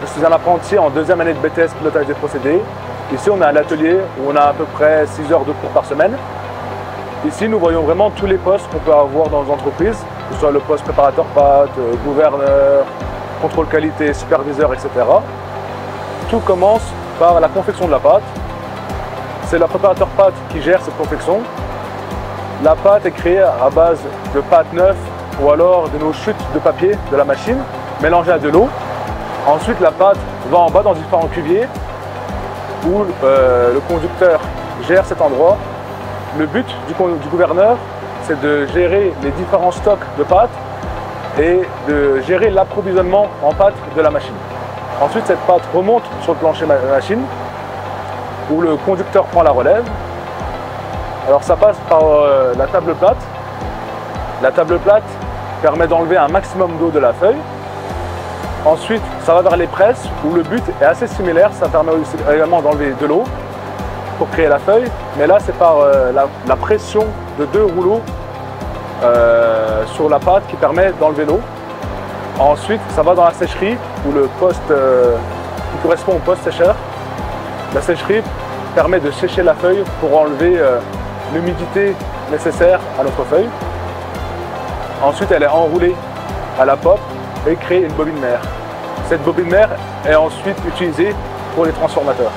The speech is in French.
suis un apprenti en deuxième année de BTS pilotage des procédés. Ici, on a un atelier où on a à peu près 6 heures de cours par semaine. Ici, nous voyons vraiment tous les postes qu'on peut avoir dans nos entreprises, que ce soit le poste préparateur pâte, gouverneur, contrôle qualité, superviseur, etc. Tout commence par la confection de la pâte. C'est le préparateur pâte qui gère cette confection. La pâte est créée à base de pâte neuve ou alors de nos chutes de papier de la machine, mélangées à de l'eau. Ensuite, la pâte va en bas dans différents cuviers où le conducteur gère cet endroit. Le but du gouverneur, c'est de gérer les différents stocks de pâte et de gérer l'approvisionnement en pâte de la machine. Ensuite, cette pâte remonte sur le plancher machine où le conducteur prend la relève. Alors ça passe par la table plate. La table plate permet d'enlever un maximum d'eau de la feuille. Ensuite, ça va vers les presses où le but est assez similaire. Ça permet également d'enlever de l'eau pour créer la feuille. Mais là, c'est par la pression de 2 rouleaux sur la pâte qui permet d'enlever l'eau. Ensuite, ça va dans la sécherie où le poste qui correspond au poste sécheur. La sécherie permet de sécher la feuille pour enlever l'humidité nécessaire à notre feuille. Ensuite, elle est enroulée à la pop et crée une bobine mère. Cette bobine mère est ensuite utilisée pour les transformateurs.